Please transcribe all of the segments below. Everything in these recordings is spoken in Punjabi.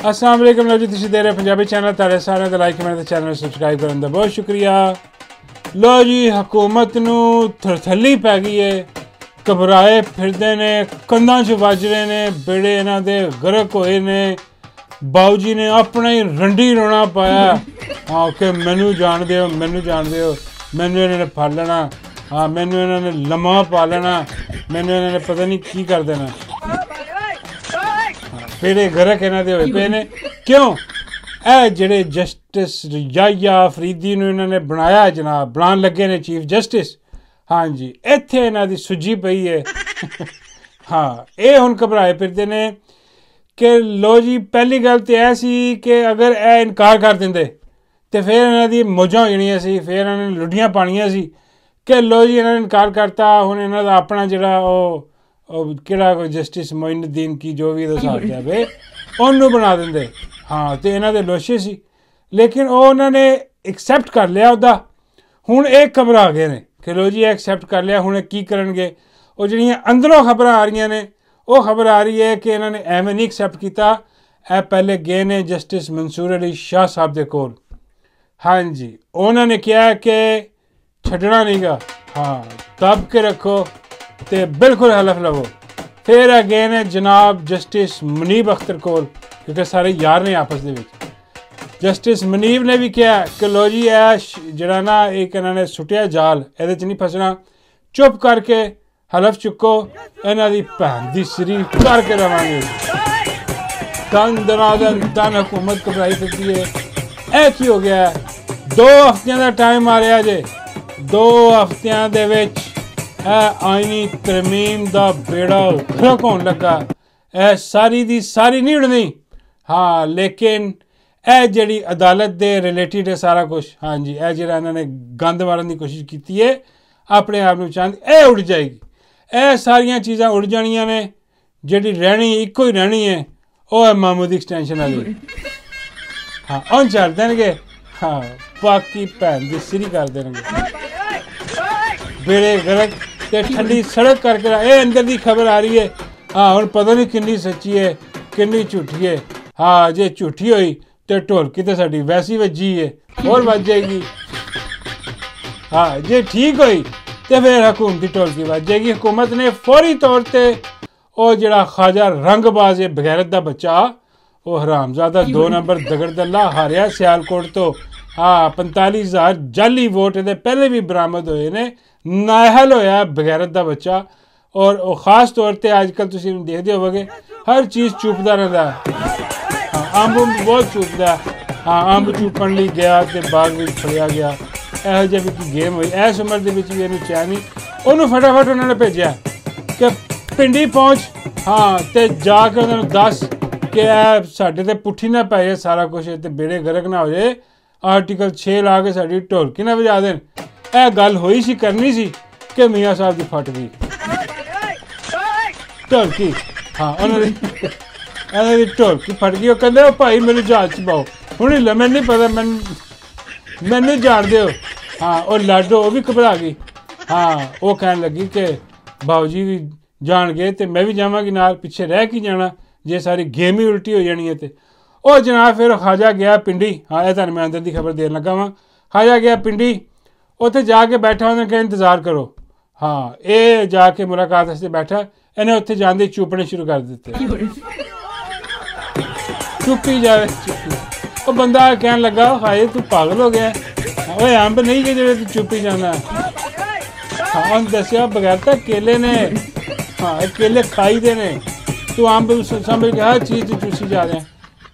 अस्सलाम वालेकुम लो जी, तुसीं देख रहे पंजाबी चैनल। तुहाडे सारिਆਂ ਦਾ लाइक कमेंट ते चैनल सबसक्राइब करन दा बहुत शुक्रिया। लो जी, हुकूमत नूं थरथली पै गई है, घबराए फिरदे ने, कंधां 'च वज रहे ने, बेड़े इन्हां दे गरक होए ने। बाऊ जी ने अपना ही रंडी रोना पाया, हाँ कि मैनू जान दिओ, मैनू जान दिओ, मैनू इन्हां ने फड़ लेना, हाँ मैनू इन्हां ने लम्मा पा लेना, मैनू इन्हां ने पता नहीं की कर देना। बेड़े गरक इन्हां दे होए पे ने। क्यों? ਇਹ ਜਿਹੜੇ ਜਸਟਿਸ ਯਾਹਿਆ ਅਫਰੀਦੀ ਨੂੰ ਇਹਨਾਂ ਨੇ ਬਣਾਇਆ ਜਨਾਬ, ਬਣਾਉਣ ਲੱਗੇ ਨੇ ਚੀਫ ਜਸਟਿਸ। ਹਾਂਜੀ, ਇੱਥੇ ਇਹਨਾਂ ਦੀ ਸੁੱਜੀ ਪਈ ਹੈ। ਹਾਂ, ਇਹ ਹੁਣ ਘਬਰਾਏ ਫਿਰਦੇ ਨੇ ਕਿ ਲੋ ਜੀ, ਪਹਿਲੀ ਗੱਲ ਤਾਂ ਇਹ ਸੀ ਕਿ ਅਗਰ ਇਹ ਇਨਕਾਰ ਕਰ ਦਿੰਦੇ ਤਾਂ ਫਿਰ ਇਹਨਾਂ ਦੀ ਮੌਜਾਂ ਹੋ ਜਾਣੀਆਂ ਸੀ, ਫਿਰ ਇਹਨਾਂ ਨੇ ਲੁੱਡੀਆਂ ਪਾਣੀਆਂ ਸੀ ਕਿ ਲੋ ਜੀ ਇਹਨਾਂ ਨੇ ਇਨਕਾਰ ਕਰਤਾ। ਹੁਣ ਇਹਨਾਂ ਦਾ ਆਪਣਾ ਜਿਹੜਾ ਉਹ ਕਿਹੜਾ ਕੋਈ ਜਸਟਿਸ ਮੋਇਨੁਦੀਨ ਕੀ ਜੋ ਵੀ ਇਹਦਾ ਹਿਸਾਬ ਕਿਤਾਬ ਹੈ ਉਹਨੂੰ ਬਣਾ ਦਿੰਦੇ। हाँ, तो इन्हों के लोशे सी, लेकिन उन्होंने एक्सैप्ट कर लिया उदा। हुण एक खबर आ गए ने कि लो जी एक्सैप्ट कर लिया, हुण की करनगे। वो जिहड़ियां अंदरों खबर आ रही ने, वो खबर आ रही है कि इन्होंने एवें नहीं एक्सैप्ट किया। ए पहले गए ने जस्टिस मंसूर अली शाह साहब के कोल। हाँ जी, उन्होंने कहा कि छड्डना नहीं गा, हाँ दब के रखो तो बिल्कुल हलफ लवो। फिर गए ने जनाब जस्टिस मुनीब अख्तर कोल, क्योंकि सारे यार ने आपस दे विच। जस्टिस मुनीब ने भी कहा कि लो जी जरा ना एक इन्होंने सुटिया जाल, ये नहीं फसना, चुप करके हलफ चुको, इन्हों की भैन की सिरी करके रवांगे। तन दनादन तन हुकूमत घबराई फिरती है। यह की हो गया? 2 हफ्तियां का टाइम आ रहा जे, 2 हफ्तियां दे विच आईनी तरमीम का बेड़ा गरक होने लगा। यह सारी दी सारी नहीं उड़नी, हाँ लेकिन यह जी अदालत के रिलेटिड है सारा कुछ। हाँ जी, यह जो इन्होंने गंद मारन की कोशिश की है अपने आप को चाहते, यह उड़ जाएगी। यह सारिया चीज़ां उड़ जानिया ने, जी रहनी एको ही रहनी है वह है महमूद एक्सटेंशन वाली। हाँ, उन चल देंगे, हाँ बाकी भैन की सिरी कर देंगे। बेड़े गरक ते ठंडी सड़क करके ये अंदर की खबर आ रही है। हाँ, हुण पता नहीं कितनी सच्ची है कितनी झूठी है। हाँ, जे झूठी हुई तो ढोलकी तो साडी वैसी वजी है, और वज जाएगी। हाँ, जे ठीक हुई तो फिर हुकूमती ढोलकी वज जाएगी। हुकूमत ने फौरी तौर पर वह जिहड़ा ख्वाजा रंगबाज है बगैरत का बच्चा, वो हरामजादा 2 नंबर दगड़दल्ला हारिया सियालकोट तो। हाँ, 45,000 जाली वोट ये पहले भी बरामद होए ने, नाहल होया बगैरत का बच्चा। और ख़ास तौर पर अजकल तुम देखते होवोगे हर चीज़ चुपता रहता है। हाँ, अंब बहुत चुपता है। हाँ, अंब चुपन लिए गया तो बाग में फड़िया गया, यहो जी भी गेम हुई। इस उम्र के भी इन्हू चैन नहीं, उन्होंने फटाफट उन्होंने भेजा कि पिंडी पहुँच, हाँ तो जाके उन्होंने दस कि साढ़े तो पुट्ठी ना पै जाए सारा कुछ, तो बेड़े गरक ना हो जाए, आर्टिकल 6 ला के साड़ी ढोलकी ना बजा देन। यह गल हुई सी करनी सी कि मियाँ साहब की फट गई ढोलकी। हाँ, उन्होंने ढोलकी फट गई। कहते भाई मेरे जहाज च पाओ, हूँ हिला, मैंने नहीं पता, मैनू जान दो। हाँ, और लाडो वो भी घबरा गई। हाँ, वो कहन लगी कि बाऊ जी भी जान गए तो मैं भी जावांगी नाल, पिछे रह के जाना जे सारी गेम ही उल्टी हो जानी है। तो वह जनाब फिर ख्वाजा गया पिंडी। हाँ, यह तुहानूं मैं अंदर की खबर देन लगा वां। ख्वाजा गया पिंडी, उत्थे जाके बैठा, उन्होंने कहा इंतज़ार करो। हाँ, ये जाके मुलाकात वास्ते बैठा, इन्हें उत्थे जाते चुपने शुरू कर दिते। चुपी जाए चुपी। वो बंदा कहन लगा हाय तू पागल हो गया, वो अंब नहीं कि जो तू चुपी जाना। हाँ, उन्हें दसिया बगैरता केले ने, हाँ केले खाई दे ने, तू अंब समझ के हर चीज़ चूसी जा रहे हैं।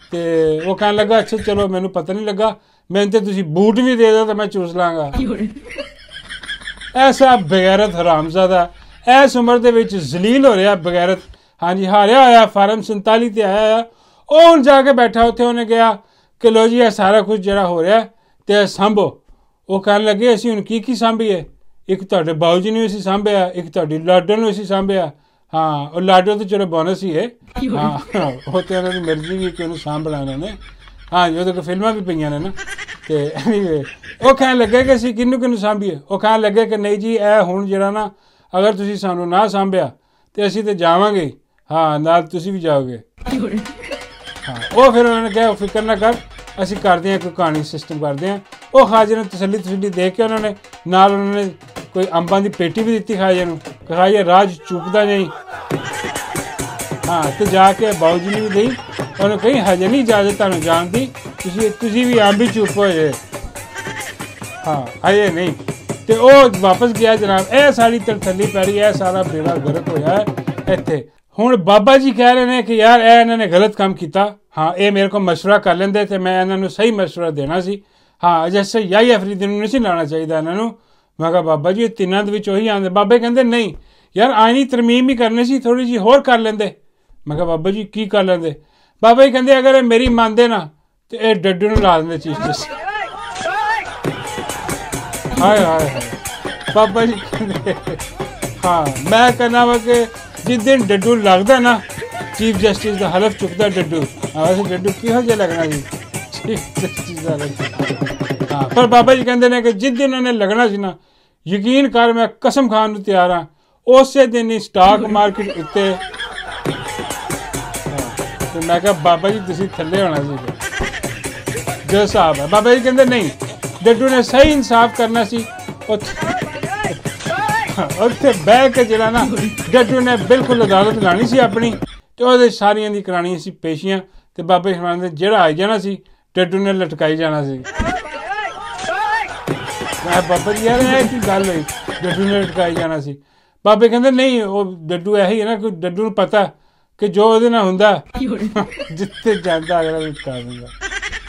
तो वो कहन लगा अच्छा चलो, मैनू पता नहीं लगा, मैंने तो तुसी बूट भी दे दो तो मैं चूस लाँगा। ऐसा बगैरत हरामजादा इस उम्र के विच जलील हो रहा बगैरत। हाँ जी, हारिया होया फार्म 47 ते आया, वो हुण जाके बैठा उत्थे, उन्हें कहा कि लो जी सारा कुछ जरा हो रहा तो सांभो। वो कहन लगे असीं हुण की सांभीए, एक तुहाडे बाऊ जी ने असीं सांभिया, एक तुहाडी लाडो नूं असीं सांभिया। हाँ, और लाडो तो चलो बोनस ही है। हाँ, वो तो उन्होंने मर्जी भी कि उन्हें सांभना उन्होंने। हाँ जी, वो फिल्मां भी पईयां ने ना। तो एनीवे वो कहन लगे कि असीं किनू किनू सांभीए। वो कहन लगे कि नहीं जी ए हुण जिहड़ा ना अगर तुसीं सानू ना सांभिया तो असीं तो जावांगे, हाँ नाल तुसीं भी जाओगे। हाँ वो फिर उन्होंने कहा फिक्र ना कर ਅਸੀਂ ਕਰਦੇ ਹਾਂ ਕੋਈ ਕਹਾਣੀ ਸਿਸਟਮ ਕਰਦੇ ਹਾਂ। ਉਹ ਖਾਜੇ ਨੂੰ ਤਸੱਲੀ ਦੇ ਕੇ ਉਹਨਾਂ ਨੇ ਨਾਲ ਉਹਨਾਂ ਨੇ ਕੋਈ ਅੰਬਾਂ ਦੀ ਪੇਟੀ ਵੀ ਦਿੱਤੀ ਖਾਜੇ ਨੂੰ, ਖਾਜਾ ਰਾਜ ਚੁੱਪਦਾ ਨਹੀਂ। ਹਾਂ ਤੇ ਜਾ ਕੇ ਬਾਊ ਜੀ ਨੂੰ ਵੀ ਦੇਈ, ਉਹਨੂੰ ਕਹੀ ਹਜੇ ਨਹੀਂ ਇਜਾਜ਼ਤ ਤੁਹਾਨੂੰ ਜਾਣ ਦੀ, ਤੁਸੀਂ ਵੀ ਅੰਬ ਹੀ ਚੁੱਪ ਹੋਏ। ਹਾਂ ਹਜੇ ਨਹੀਂ। ਤੇ ਉਹ ਵਾਪਸ ਗਿਆ ਜਨਾਬ। ਇਹ ਸਾਰੀ ਤਸੱਲੀ ਪੈ ਰਹੀ, ਇਹ ਸਾਰਾ ਬੇੜਾ ਗਰਕ ਹੋਇਆ ਇੱਥੇ। ਹੁਣ ਬਾਬਾ ਜੀ ਕਹਿ ਰਹੇ ਨੇ ਕਿ ਯਾਰ ਇਹ ਇਹਨਾਂ ਨੇ ਗਲਤ ਕੰਮ ਕੀਤਾ। ਹਾਂ ਇਹ ਮੇਰੇ ਕੋਲ ਮਸ਼ਵਰਾ ਕਰ ਲੈਂਦੇ ਤੇ ਮੈਂ ਇਹਨਾਂ ਨੂੰ ਸਹੀ ਮਸ਼ਵਰਾ ਦੇਣਾ ਸੀ। ਹਾਂ ਜੈਸੇ ਯਾਹਿਆ ਅਫਰੀਦੀ ਨੂੰ ਨਹੀਂ ਸੀ ਲਾਉਣਾ ਚਾਹੀਦਾ ਇਹਨਾਂ ਨੂੰ। ਮੈਂ ਕਿਹਾ ਬਾਬਾ ਜੀ ਇਹ ਤਿੰਨਾਂ ਦੇ ਵਿੱਚ ਉਹੀ ਆਉਂਦੇ। ਬਾਬੇ ਕਹਿੰਦੇ ਨਹੀਂ ਯਾਰ ਆਈਨੀ ਤਰਮੀਮ ਹੀ ਕਰਨੀ ਸੀ, ਥੋੜ੍ਹੀ ਜਿਹੀ ਹੋਰ ਕਰ ਲੈਂਦੇ। ਮੈਂ ਕਿਹਾ ਬਾਬਾ ਜੀ ਕੀ ਕਰ ਲੈਂਦੇ? ਬਾਬਾ ਜੀ ਕਹਿੰਦੇ ਅਗਰ ਇਹ ਮੇਰੀ ਮੰਨਦੇ ਨਾ ਤੇ ਇਹ ਡੱਡੂ ਨੂੰ ਲਾ ਦਿੰਦੇ ਚੀਜ਼ ਚ। ਹਾਏ ਹਾਏ ਹਾਏ ਬਾਬਾ ਜੀ ਕਹਿੰਦੇ ਹਾਂ ਮੈਂ ਕਹਿੰਦਾ ਵਾ ਕਿ ਜਿਸ ਦਿਨ ਡੱਡੂ ਲੱਗਦਾ ਨਾ ਚੀਫ ਜਸਟਿਸ ਦਾ ਹਲਫ ਚੁੱਕਦਾ ਡੱਡੂ। ਵੈਸੇ ਡੱਡੂ ਕਿਹੋ ਜਿਹਾ ਲੱਗਣਾ ਸੀ ਚੀਫ ਜਸਟਿਸ ਦਾ ਹਲਫ। ਹਾਂ ਪਰ ਬਾਬਾ ਜੀ ਕਹਿੰਦੇ ਨੇ ਕਿ ਜਿਸ ਦਿਨ ਉਹਨੇ ਲੱਗਣਾ ਸੀ ਨਾ ਯਕੀਨ ਕਰ ਮੈਂ ਕਸਮ ਖਾਣ ਨੂੰ ਤਿਆਰ ਹਾਂ ਉਸੇ ਦਿਨ ਹੀ ਸਟਾਕ ਮਾਰਕੀਟ ਉੱਤੇ। ਤੇ ਮੈਂ ਕਿਹਾ ਬਾਬਾ ਜੀ ਤੁਸੀਂ ਥੱਲੇ ਹੋਣਾ ਸੀ ਜੋ ਹਿਸਾਬ ਹੈ। ਬਾਬਾ ਜੀ ਕਹਿੰਦੇ ਨਹੀਂ ਡੱਡੂ ਨੇ ਸਹੀ ਇਨਸਾਫ ਕਰਨਾ ਸੀ। ਉੱਥੇ ਬਹਿ ਕੇ ਜਿਹੜਾ ਨਾ ਡੱਡੂ ਨੇ ਬਿਲਕੁਲ ਅਦਾਲਤ ਲਾਣੀ ਸੀ ਆਪਣੀ ਤੇ ਉਹਦੇ ਸਾਰੀਆਂ ਦੀ ਕਰਾਉਣੀਆਂ ਸੀ ਪੇਸ਼ੀਆਂ। ਤੇ ਬਾਬੇ ਸ਼ਮਾਨ ਦੇ ਜਿਹੜਾ ਆਈ ਜਾਣਾ ਸੀ ਡੱਡੂ ਨੇ ਲਟਕਾਈ ਜਾਣਾ ਸੀ। ਮੈਂ ਬਾਬਾ ਜੀ ਯਾਰ ਇਹ ਕੀ ਗੱਲ ਹੋਈ ਡੱਡੂ ਨੇ ਲਟਕਾਈ ਜਾਣਾ ਸੀ? ਬਾਬੇ ਕਹਿੰਦੇ ਨਹੀਂ ਉਹ ਡੱਡੂ ਇਹੀ ਹੈ ਨਾ ਕਿ ਡੱਡੂ ਨੂੰ ਪਤਾ ਕਿ ਜੋ ਉਹਦੇ ਨਾਲ ਹੁੰਦਾ ਜਿੱਥੇ ਜਾਂਦਾ ਅਗਲਾ ਲਟਕਾ ਦਿੰਦਾ।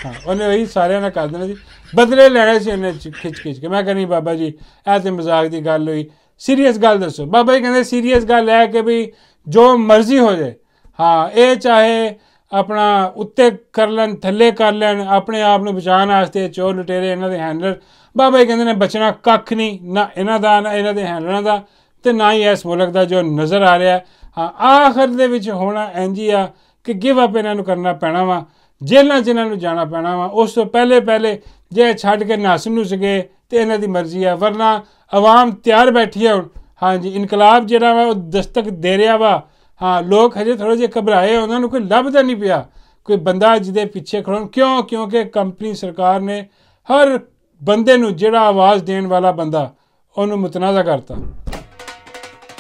ਹਾਂ ਉਹਨੇ ਉਹੀ ਸਾਰਿਆਂ ਨਾਲ ਕਰ ਦੇਣਾ ਸੀ, ਬਦਲੇ ਲੈਣੇ ਸੀ ਉਹਨੇ ਖਿੱਚ ਕੇ। ਮੈਂ ਕਹਿੰਦੀ ਬਾਬਾ ਜੀ ਇਹ ਤਾਂ ਮਜ਼ਾਕ ਦੀ ਗੱਲ ਹੋਈ, ਸੀਰੀਅਸ ਗੱਲ ਦੱਸੋ। ਬਾਬਾ ਜੀ ਕਹਿੰਦੇ ਸੀਰੀਅਸ ਗੱਲ ਹੈ ਕਿ ਵੀ ਜੋ ਮਰਜ਼ੀ ਹੋ ਜਾਏ। ਹਾਂ ਇਹ ਚਾਹੇ ਆਪਣਾ ਉੱਤੇ ਕਰ ਲੈਣ ਥੱਲੇ ਕਰ ਲੈਣ ਆਪਣੇ ਆਪ ਨੂੰ ਬਚਾਉਣ ਵਾਸਤੇ ਚੋਰ ਲੁਟੇਰੇ ਇਹਨਾਂ ਦੇ ਹੈਂਡਲਰ। ਬਾਬਾ ਜੀ ਕਹਿੰਦੇ ਨੇ ਬਚਣਾ ਕੱਖ ਨਹੀਂ ਨਾ ਇਹਨਾਂ ਦਾ ਨਾ ਇਹਨਾਂ ਦੇ ਹੈਂਡਲਰਾਂ ਦਾ ਤੇ ਨਾ ਹੀ ਇਸ ਮੁਲਕ ਦਾ ਜੋ ਨਜ਼ਰ ਆ ਰਿਹਾ। ਹਾਂ ਆਖਰ ਦੇ ਵਿੱਚ ਹੋਣਾ ਇੰਝ ਹੀ ਆ ਕਿ ਗਿਵ ਅਪ ਇਹਨਾਂ ਨੂੰ ਕਰਨਾ ਪੈਣਾ ਵਾ, ਜੇਲ੍ਹਾਂ 'ਚ ਇਹਨਾਂ ਨੂੰ ਜਾਣਾ ਪੈਣਾ ਵਾ। ਉਸ ਤੋਂ ਪਹਿਲੇ ਜੇ ਛੱਡ ਕੇ ਨੱਸ ਨੁੱਸ ਗਏ ਤੇ ਇਹਨਾਂ ਦੀ ਮਰਜ਼ੀ ਆ, ਵਰਨਾ ਆਵਾਮ ਤਿਆਰ ਬੈਠੀ ਆ ਹੁਣ। ਹਾਂਜੀ ਇਨਕਲਾਬ ਜਿਹੜਾ ਵਾ ਉਹ ਦਸਤਕ ਦੇ ਰਿਹਾ ਵਾ। ਹਾਂ ਲੋਕ ਹਜੇ ਥੋੜ੍ਹੇ ਜਿਹੇ ਘਬਰਾਏ, ਉਹਨਾਂ ਨੂੰ ਕੋਈ ਲੱਭਦਾ ਨਹੀਂ ਪਿਆ ਕੋਈ ਬੰਦਾ ਜਿਹਦੇ ਪਿੱਛੇ ਖੜੋਣ। ਕਿਉਂਕਿ ਕੰਪਨੀ ਸਰਕਾਰ ਨੇ ਹਰ ਬੰਦੇ ਨੂੰ ਜਿਹੜਾ ਆਵਾਜ਼ ਦੇਣ ਵਾਲਾ ਬੰਦਾ ਉਹਨੂੰ ਮੁਤਨਾਜ਼ਾ ਕਰਤਾ।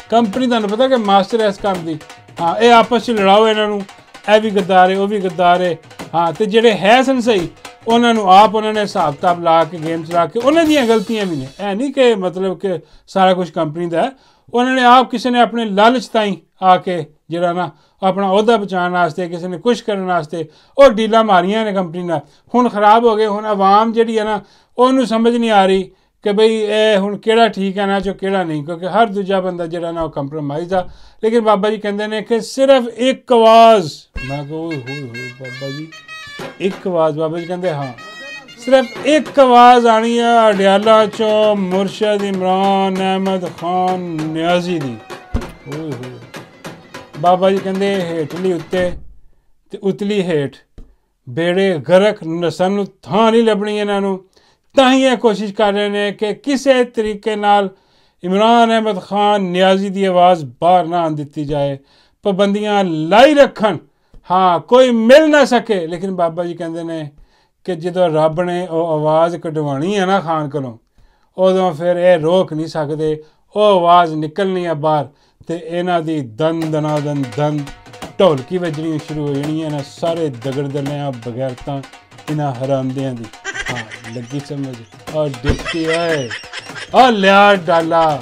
ਕੰਪਨੀ ਤੁਹਾਨੂੰ ਪਤਾ ਕਿ ਮਾਸਟਰ ਹੈ ਇਸ ਕੰਮ ਦੀ। ਹਾਂ ਇਹ ਆਪਸ 'ਚ ਲੜਾਓ ਇਹਨਾਂ ਨੂੰ, ਇਹ ਵੀ ਗੱਦਾਰ ਹੈ ਉਹ ਵੀ ਗੱਦਾਰ ਹੈ। ਹਾਂ ਤੇ ਜਿਹੜੇ ਹੈ ਸਨ ਸਹੀ ਉਹਨਾਂ ਨੂੰ ਆਪ ਉਹਨਾਂ ਨੇ ਹਿਸਾਬ ਕਿਤਾਬ ਲਾ ਕੇ ਗੇਮ ਚਲਾ ਕੇ ਉਹਨਾਂ ਦੀਆਂ ਗਲਤੀਆਂ ਵੀ ਨੇ। ਇਹ ਨਹੀਂ ਕਿ ਮਤਲਬ ਕਿ ਸਾਰਾ ਕੁਛ ਕੰਪਨੀ ਦਾ ਹੈ। ਉਹਨਾਂ ਨੇ ਆਪ ਕਿਸੇ ਨੇ ਆਪਣੇ ਲਾਲਚ ਤਾਈਂ ਆ ਕੇ ਜਿਹੜਾ ਨਾ ਆਪਣਾ ਅਹੁਦਾ ਬਚਾਉਣ ਵਾਸਤੇ ਕਿਸੇ ਨੇ ਕੁਛ ਕਰਨ ਵਾਸਤੇ ਉਹ ਡੀਲਾਂ ਮਾਰੀਆਂ ਨੇ ਕੰਪਨੀ ਨਾਲ। ਹੁਣ ਖਰਾਬ ਹੋ ਗਏ। ਹੁਣ ਆਵਾਮ ਜਿਹੜੀ ਹੈ ਨਾ ਉਹਨੂੰ ਸਮਝ ਨਹੀਂ ਆ ਰਹੀ ਕਿ ਬਈ ਇਹ ਹੁਣ ਕਿਹੜਾ ਠੀਕ ਹੈ ਨਾ ਜੋ ਕਿਹੜਾ ਨਹੀਂ, ਕਿਉਂਕਿ ਹਰ ਦੂਜਾ ਬੰਦਾ ਜਿਹੜਾ ਨਾ ਉਹ ਕੰਪਰੋਮਾਈਜ਼ ਆ। ਲੇਕਿਨ ਬਾਬਾ ਜੀ ਕਹਿੰਦੇ ਨੇ ਕਿ ਸਿਰਫ ਇੱਕ ਆਵਾਜ਼। ਮੈਂ ਕਿਹਾ ਓਏ ਹੋਏ ਬਾਬਾ ਜੀ ਇੱਕ ਆਵਾਜ਼? ਬਾਬਾ ਜੀ ਕਹਿੰਦੇ ਹਾਂ ਸਿਰਫ ਇੱਕ ਆਵਾਜ਼ ਆਣੀ ਆ ਅਡਿਆਲਾ ਚੋਂ ਮੁਰਸ਼ਦ ਇਮਰਾਨ ਅਹਿਮਦ ਖਾਨ ਨਿਆਜ਼ੀ ਦੀ। ਓਏ ਹੋਏ ਬਾਬਾ ਜੀ ਕਹਿੰਦੇ ਹੇਠਲੀ ਉੱਤੇ ਤੇ ਉਤਲੀ ਹੇਠ ਬੇੜੇ ਗਰਕ ਨਸਲ ਨੂੰ ਥਾਂ ਨਹੀਂ ਲੱਭਣੀ ਇਹਨਾਂ ਨੂੰ। ਤਾਂ ਹੀ ਇਹ ਕੋਸ਼ਿਸ਼ ਕਰ ਰਹੇ ਨੇ ਕਿ ਕਿਸੇ ਤਰੀਕੇ ਨਾਲ ਇਮਰਾਨ ਅਹਿਮਦ ਖਾਨ ਨਿਆਜ਼ੀ ਦੀ ਆਵਾਜ਼ ਬਾਹਰ ਨਾ ਆਉਣ ਦਿੱਤੀ ਜਾਏ, ਪਾਬੰਦੀਆਂ ਲਾਈ ਰੱਖਣ। ਹਾਂ ਕੋਈ ਮਿਲ ਨਾ ਸਕੇ। ਲੇਕਿਨ ਬਾਬਾ ਜੀ ਕਹਿੰਦੇ ਨੇ ਕਿ ਜਦੋਂ ਰੱਬ ਨੇ ਉਹ ਆਵਾਜ਼ ਕਢਵਾਉਣੀ ਹੈ ਨਾ ਖਾਨ ਕੋਲੋਂ ਉਦੋਂ ਫਿਰ ਇਹ ਰੋਕ ਨਹੀਂ ਸਕਦੇ। ਉਹ ਆਵਾਜ਼ ਨਿਕਲਣੀ ਆ ਬਾਹਰ ਤੇ ਇਹਨਾਂ ਦੀ ਦਨ ਢੋਲਕੀ ਵੱਜਣੀ ਸ਼ੁਰੂ ਹੋ ਜਾਣੀ ਹੈ ਨਾ ਸਾਰੇ ਦਗੜਦਲਿਆਂ ਬਗੈਰਤਾਂ ਇਹਨਾਂ ਹਰਾਮਦਿਆਂ ਦੀ। ਹਾਂ ਲੱਗੀ ਸਮਝ। ਔਰ ਡਿਪਟੀ ਓਏ ਉਹ ਲਿਆ ਡਾਲਾ